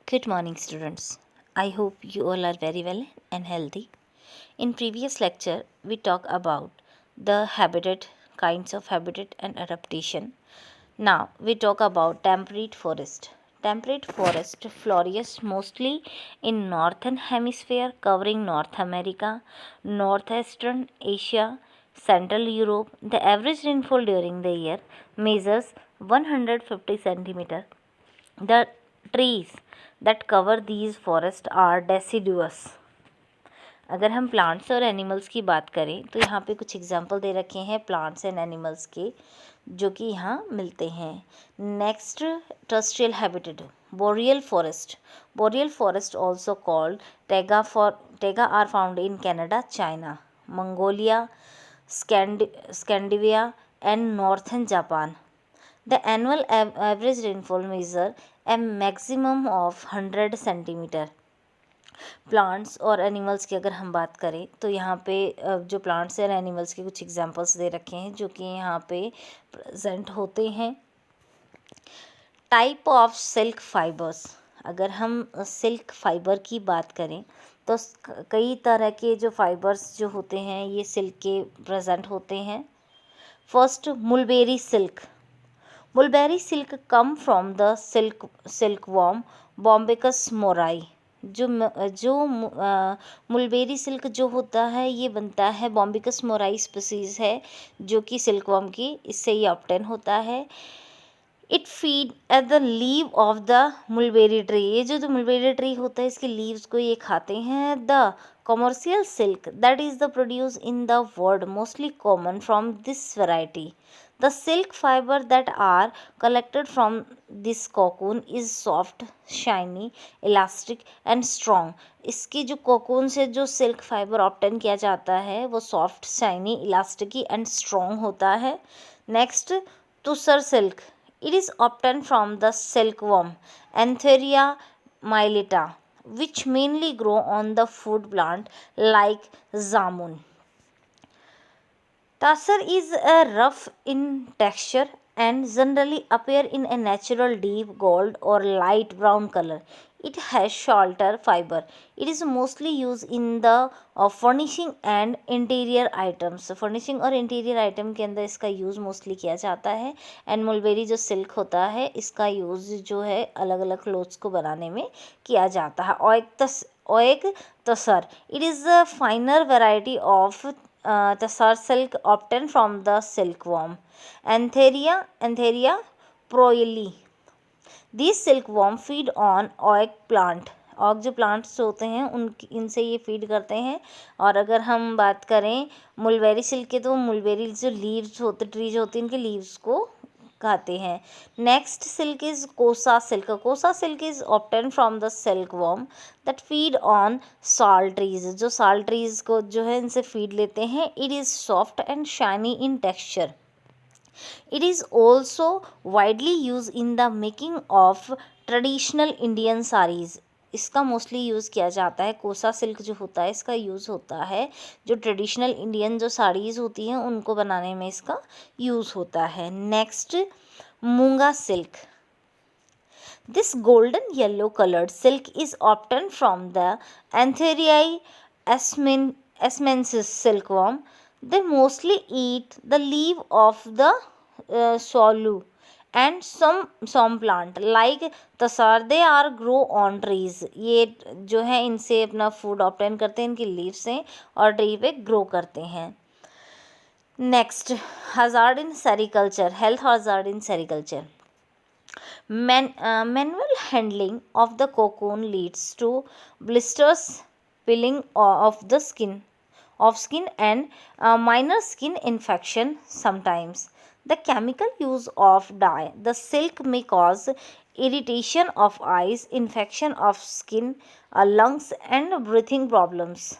Good morning, students. I hope you all are very well and healthy. In previous lecture, we talked about the habitat, kinds of habitat and adaptation. Now, we talk about temperate forest. Temperate forest flourishes mostly in northern hemisphere, covering North America, northeastern Asia, Central Europe. The average rainfall during the year measures 150 centimeter. The trees that cover these forests are deciduous. अगर हम plants और animals की बात करें तो यहाँ पे कुछ एग्जांपल दे रखे हैं प्लांट्स एंड एनिमल्स के जो कि यहाँ मिलते हैं. Next, terrestrial habitat boreal forest. Boreal forest also called taiga are found in Canada, China, Mongolia, Scandinavia and northern Japan. The annual average rainfall measure a maximum of 100 centimetre. Plants और animals की अगर हम बात करें तो यहाँ पे जो प्लांट्स और एनिमल्स के कुछ एग्जांपल्स दे रखे हैं जो कि यहाँ पे प्रेजेंट होते हैं. Type of silk fibres. अगर हम सिल्क फाइबर की बात करें तो कई तरह के जो फाइबर्स जो होते हैं ये सिल्क के प्रेजेंट होते हैं. First, mulberry silk. Mulberry silk come from the silkworm Bombycus morai. जो मुलबेरी सिल्क जो होता है ये बनता है बॉम्बिकस मोराई स्पीसीज है जो कि सिल्कवर्म की इससे ये ऑब्टेन होता है. It feed at the leave of the mulberry tree. ये जो मुलबेरी ट्री होता है इसके लीव्स को ये खाते हैं. The commercial silk that is the produce in the world mostly common from this variety. The silk fiber that are collected from this cocoon is soft, shiny, elastic and strong. इसकी जो cocoon से जो silk fibre obtain किया जाता है वो soft, shiny, elastic and strong होता है. Next, tussar silk. It is obtained from the silkworm Antheraea mylitta, which mainly grow on the food plant like zamun. Tassar is rough in texture and generally appear in a natural deep gold or light brown color. It has shorter fiber. It is mostly used in the furnishing and interior items. Furnishing और interior item के अंदर इसका use mostly किया जाता है. And मुलबेरी जो silk होता है इसका यूज़ जो है अलग अलग क्लोथ्स को बनाने में किया जाता है. Oak tasar. It is a finer variety of tasar silk obtain from the silkworm Antheraea proeli. These silkworm feed on oak plant. Oak जो प्लांट्स होते हैं इनसे ये फीड करते हैं. और अगर हम बात करें मुलबेरी सिल्क के तो मुलबेरी जो लीव्स होते ट्रीज होती हैं इनके लीव्स को खाते हैं. नेक्स्ट सिल्क इज कोसा सिल्क. कोसा silk is obtain from the silkworm that feed on साल ट्रीज. जो साल ट्रीज को जो है इनसे फीड लेते हैं. It is soft and shiny in texture. It is also widely used in the making of traditional Indian sarees. इसका मोस्टली यूज़ किया जाता है. कोसा सिल्क जो होता है इसका यूज़ होता है जो ट्रेडिशनल इंडियन जो साड़ीज़ होती हैं उनको बनाने में इसका यूज़ होता है. नेक्स्ट, मूंगा silk. This golden yellow colored silk is obtained from the Antheraea asmensis silkworm. They mostly eat the leaf of the solu and some plant like tasar. they are grow on trees. ये जो है इनसे अपना food obtain करते हैं इनकी leave से और ट्री पे ग्रो करते हैं. Next, hazard in sericulture. Health hazard in sericulture. Manual handling of the cocoon leads to blisters, peeling of the skin and minor skin infection sometimes. The chemical use of dye the silk may cause irritation of eyes, infection of skin, lungs and breathing problems.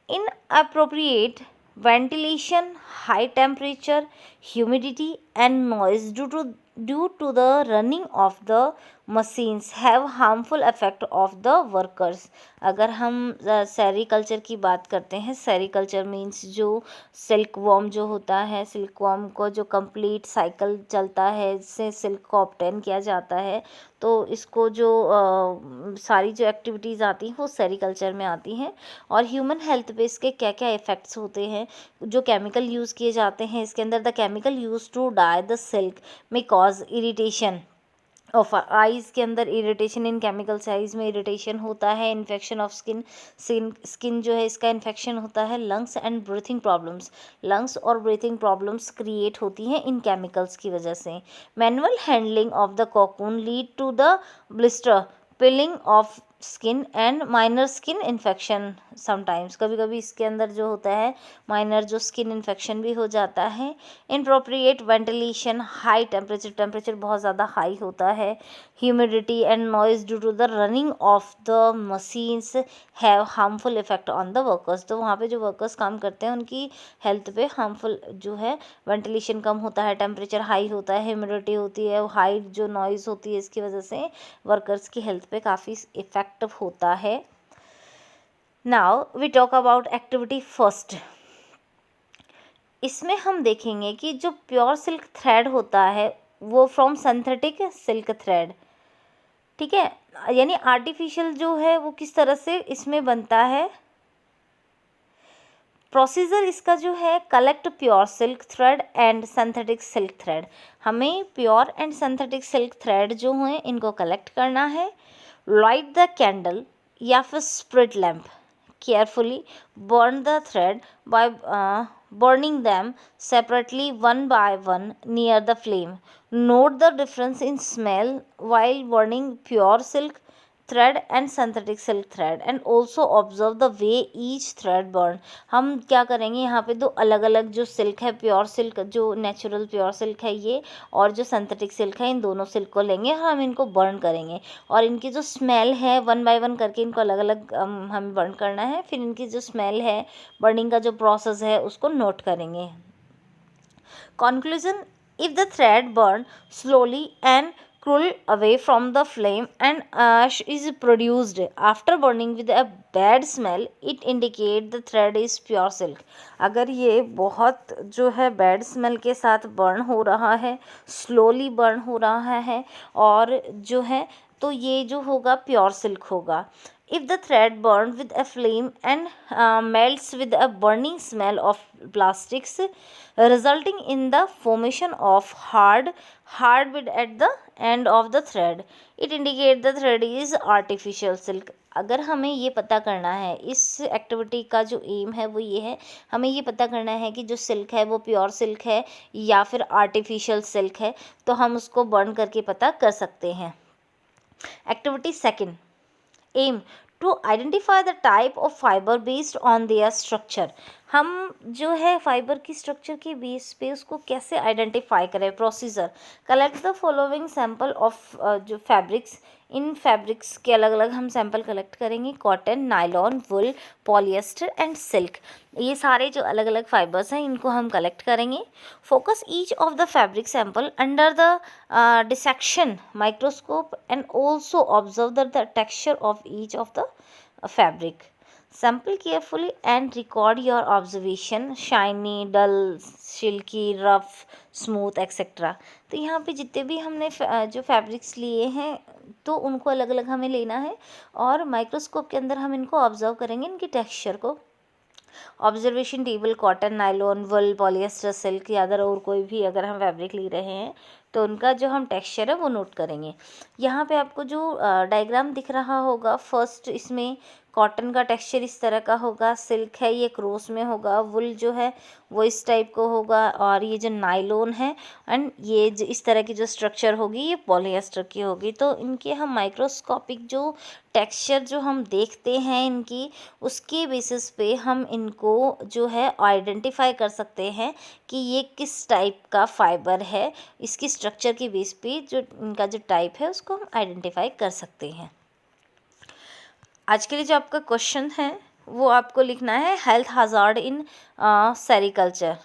Inappropriate ventilation, high temperature, humidity and noise due to due to the running of the machines have harmful effect of the workers. अगर हम sericulture की बात करते हैं, sericulture means जो silk worm जो होता है, सिल्क वॉर्म को जो कंप्लीट साइकिल चलता है, इससे सिल्क को ऑब्टेन किया जाता है, तो इसको जो सारी जो एक्टिविटीज़ आती हैं वो सेरीकल्चर में आती हैं। और ह्यूमन हेल्थ पे इसके क्या क्या इफ़ेक्ट्स होते हैं, जो केमिकल यूज़ किए जाते हैं इसके अंदर, the chemical use to dye the silk may cause irritation of eyes के अंदर, इरिटेशन इन केमिकल्स, आइज़ में इरिटेशन होता है, इन्फेक्शन ऑफ स्किन, स्किन जो है इसका इन्फेक्शन होता है, lungs and breathing problems, lungs और ब्रीथिंग प्रॉब्लम्स क्रिएट होती हैं इन केमिकल्स की वजह से। Manual handling of the cocoon lead to the blister, peeling of skin and minor skin infection sometimes, कभी कभी इसके अंदर जो होता है माइनर जो स्किन इन्फेक्शन भी हो जाता है। Inappropriate ventilation, high temperature, temperature बहुत ज़्यादा हाई होता है, humidity and noise due to the running of the machines have harmful effect on the workers, तो वहाँ पे जो वर्कर्स काम करते हैं उनकी हेल्थ पे हार्मफुल जो है, वेंटिलेशन कम होता है, टेम्परेचर हाई होता है, ह्यूमिडिटी होती है, हाई जो नॉइज़ होती है, इसकी वजह से वर्कर्स की हेल्थ पे काफ़ी इफेक्ट होता है। Now we talk about activity first. इसमें हम देखेंगे कि जो प्योर सिल्क थ्रेड होता है वो फ्रॉम सिंथेटिक सिल्क थ्रेड, ठीक है, यानी आर्टिफिशियल जो है वो किस तरह से इसमें बनता है। प्रोसीजर इसका जो है, collect pure silk thread and synthetic silk thread, हमें pure and synthetic silk thread जो हैं इनको कलेक्ट करना है। लाइट द कैंडल या फिर spirit lamp, carefully burn the thread by burning them separately one by one near the flame. Note the difference in smell while burning pure silk thread and synthetic silk thread and also observe the way each thread burn. हम क्या करेंगे, यहाँ पे दो अलग अलग जो silk है, प्योर सिल्क जो नेचुरल प्योर सिल्क है ये, और जो सिंथेटिक सिल्क है, इन दोनों सिल्क को लेंगे और हम इनको बर्न करेंगे, और इनकी जो स्मेल है वन बाय वन करके इनको अलग अलग हमें बर्न करना है, फिर इनकी जो स्मेल है, बर्निंग का जो प्रोसेस है उसको नोट करेंगे। Conclusion: if the thread burn slowly and cool away from the flame and ash is produced after burning with a bad smell, it indicate the thread is pure silk. अगर ये बहुत जो है bad smell के साथ burn हो रहा है, स्लोली बर्न हो रहा है, और जो है तो ये जो होगा प्योर सिल्क होगा। If the thread burns with a flame and melts with a burning smell of plastics, resulting in the formation of hardwood at the end of the thread, it indicates the thread is artificial silk. अगर हमें ये पता करना है, इस activity का जो M है वो ये है, हमें ये पता करना है कि जो सिल्क है वो प्योर सिल्क है या फिर आर्टिफिशियल सिल्क है, तो हम उसको बर्न करके पता कर सकते हैं। Activity second, aim to identify the type of fibre based on their structure, हम जो है फाइबर की स्ट्रक्चर के बेस पे उसको कैसे आइडेंटिफाई करें। Procedure: collect the following sample of जो फैब्रिक्स, इन फैब्रिक्स के अलग अलग हम सैंपल कलेक्ट करेंगे, cotton, nylon, wool, polyester and silk, ये सारे जो अलग अलग फाइबर्स हैं इनको हम कलेक्ट करेंगे। Focus each of the fabric sample under the dissection microscope and also observe the texture of each of the fabric. Sample carefully and record your observation, shiny, dull, silky, rough, smooth, etc. तो यहाँ पे जितने भी हमने जो fabrics लिए हैं तो उनको अलग अलग हमें लेना है, और माइक्रोस्कोप के अंदर हम इनको ऑब्जर्व करेंगे, इनकी टेक्सचर को। Observation table, cotton, nylon, wool, polyester, silk या अदर और कोई भी अगर हम फैब्रिक ले रहे हैं तो उनका जो हम टेक्सचर है वो नोट करेंगे। यहाँ पे आपको जो डायग्राम दिख रहा होगा, फर्स्ट इसमें कॉटन का टेक्सचर इस तरह का होगा, सिल्क है ये क्रॉस में होगा, वुल जो है वो इस टाइप को होगा, और ये जो नायलॉन है एंड ये जो इस तरह की जो स्ट्रक्चर होगी ये पॉलिएस्टर की होगी। तो इनके हम माइक्रोस्कोपिक जो टेक्सचर जो हम देखते हैं इनकी, उसके बेसिस पे हम इनको जो है आइडेंटिफाई कर सकते हैं कि ये किस टाइप का फाइबर है, इसकी स्ट्रक्चर के बेस पे जो इनका जो टाइप है उसको हम आइडेंटिफाई कर सकते हैं। आज के लिए जो आपका क्वेश्चन है वो आपको लिखना है, health hazard in sericulture,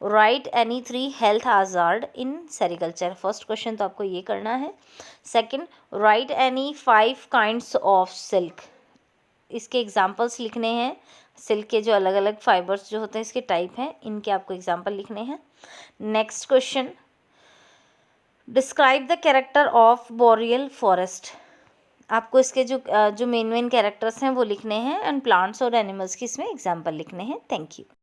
write any 3 health hazard in sericulture. First question तो आपको ये करना है। Second, write any 5 kinds of silk. इसके एग्जाम्पल्स लिखने हैं। सिल्क के जो अलग अलग फाइबर्स जो होते हैं इसके टाइप हैं, इनके आपको एग्जाम्पल लिखने हैं। Next question, describe the character of boreal forest. आपको इसके जो मेन कैरेक्टर्स हैं वो लिखने हैं एंड प्लांट्स और एनिमल्स की इसमें एग्जाम्पल लिखने हैं। Thank you.